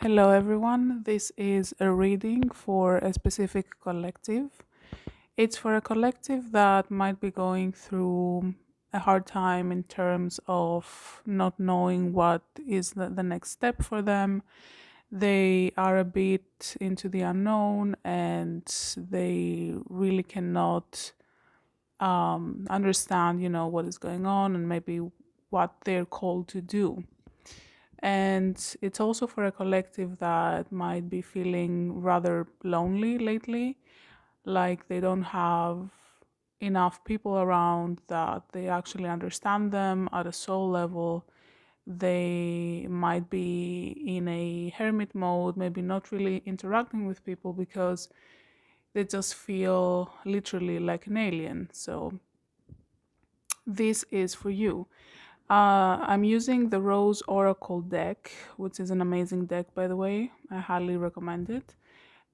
Hello, everyone. This is a reading for a specific collective. It's for a collective that might be going through a hard time in terms of not knowing what is the next step for them. They are a bit into the unknown and they really cannot understand, what is going on and maybe what they're called to do. And it's also for a collective that might be feeling rather lonely lately, like they don't have enough people around that they actually understand them at a soul level. They might be in a hermit mode, maybe not really interacting with people because they just feel literally like an alien. So, this is for you. I'm using the Rose Oracle deck, which is an amazing deck, by the way. I highly recommend it.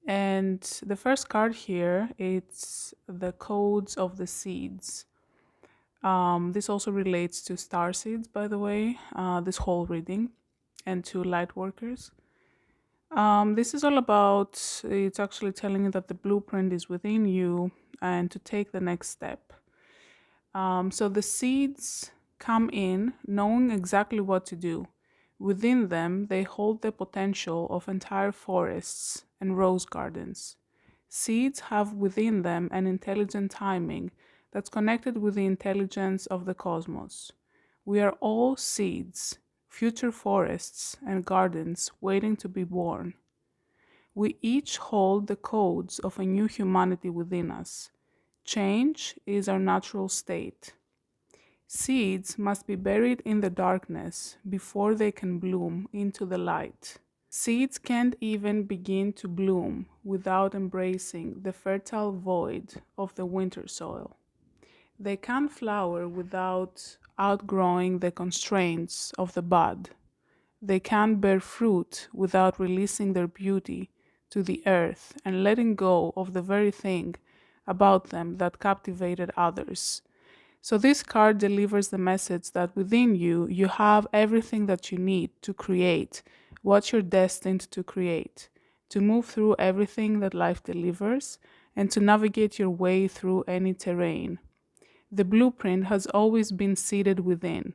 And the first card here, it's the codes of the seeds. This also relates to star seeds, by the way, this whole reading, and to light workers. This is all about, it's actually telling you that the blueprint is within you and to take the next step. So the seeds come in knowing exactly what to do. Within them, they hold the potential of entire forests and rose gardens. Seeds have within them an intelligent timing that's connected with the intelligence of the cosmos. We are all seeds, future forests and gardens waiting to be born. We each hold the codes of a new humanity within us. Change is our natural state. Seeds must be buried in the darkness before they can bloom into the light. Seeds can't even begin to bloom without embracing the fertile void of the winter soil. They can't flower without outgrowing the constraints of the bud. They can't bear fruit without releasing their beauty to the earth and letting go of the very thing about them that captivated others. So, this card delivers the message that within you, you have everything that you need to create what you're destined to create, to move through everything that life delivers, and to navigate your way through any terrain. The blueprint has always been seated within.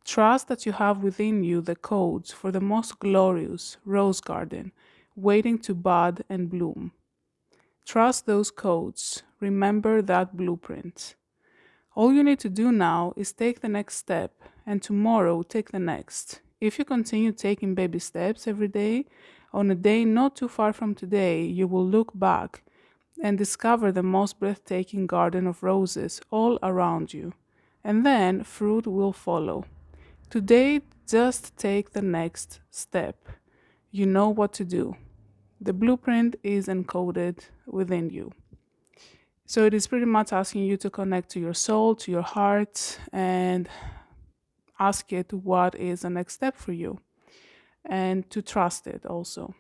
Trust that you have within you the codes for the most glorious rose garden waiting to bud and bloom. Trust those codes. Remember that blueprint. All you need to do now is take the next step, and tomorrow take the next. If you continue taking baby steps every day, on a day not too far from today, you will look back and discover the most breathtaking garden of roses all around you. And then fruit will follow. Today, just take the next step. You know what to do. The blueprint is encoded within you. So it is pretty much asking you to connect to your soul, to your heart, and ask it what is the next step for you and to trust it also.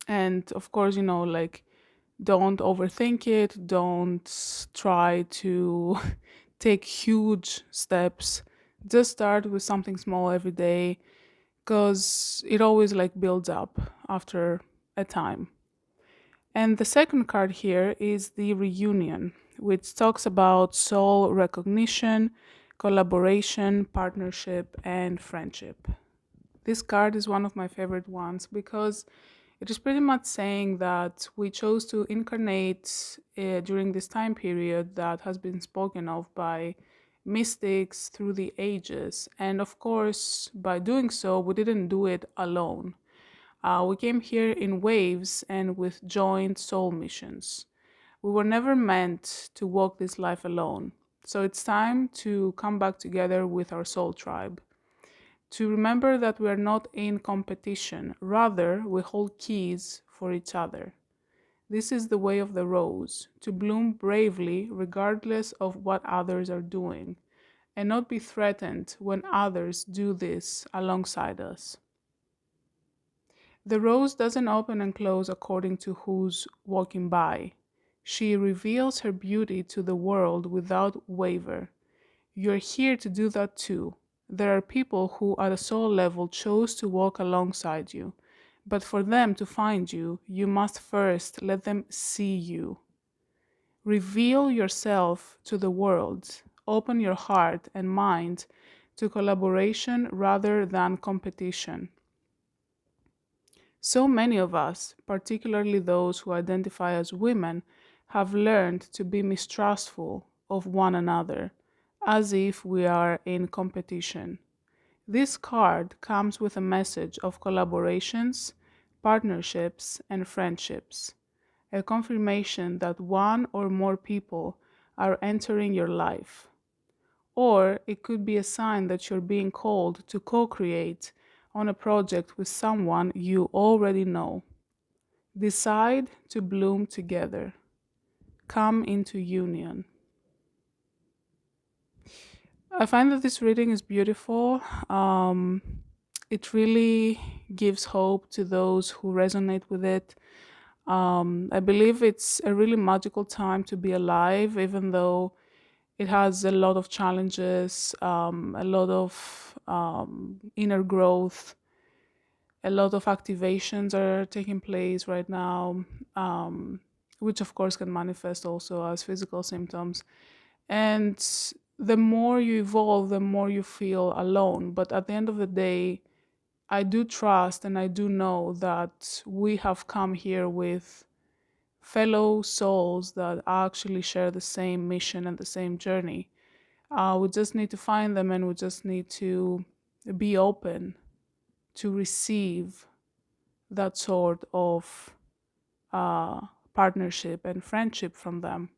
And of course, like don't overthink it, don't try to take huge steps. Just start with something small every day because it always like builds up after a time. And the second card here is the reunion, which talks about soul recognition, collaboration, partnership, and friendship. This card is one of my favorite ones because it is pretty much saying that we chose to incarnate during this time period that has been spoken of by mystics through the ages. And of course, by doing so, we didn't do it alone. We came here in waves and with joint soul missions. We were never meant to walk this life alone. So it's time to come back together with our soul tribe. To remember that we are not in competition, rather, we hold keys for each other. This is the way of the rose, to bloom bravely regardless of what others are doing, and not be threatened when others do this alongside us. The rose doesn't open and close according to who's walking by. She reveals her beauty to the world without waver. You're here to do that too. There are people who, at a soul level, chose to walk alongside you, But for them to find you, you must first let them see you. Reveal yourself to the world. Open your heart and mind to collaboration rather than competition. So many of us, particularly those who identify as women, have learned to be mistrustful of one another, as if we are in competition. This card comes with a message of collaborations, partnerships, and friendships, a confirmation that one or more people are entering your life. Or it could be a sign that you're being called to co create on a project with someone you already know. Decide to bloom together. Come into union. I find that this reading is beautiful. It really gives hope to those who resonate with it. I believe it's a really magical time to be alive, even though it has a lot of challenges, a lot of inner growth, a lot of activations are taking place right now, um, which of course can manifest also as physical symptoms. And the more you evolve, the more you feel alone. But at the end of the day, I do trust and I do know that we have come here with fellow souls that actually share the same mission and the same journey. We just need to find them and we just need to be open to receive that sort of uh, partnership and friendship from them,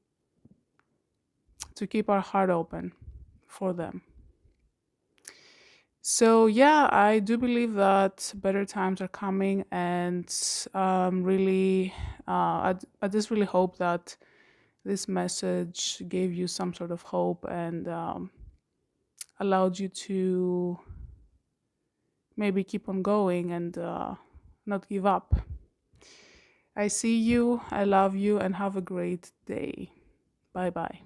to keep our heart open for them. So, yeah, I do believe that better times are coming, and really, I just really hope that this message gave you some sort of hope and allowed you to maybe keep on going and not give up. I see you, I love you, and have a great day. Bye bye.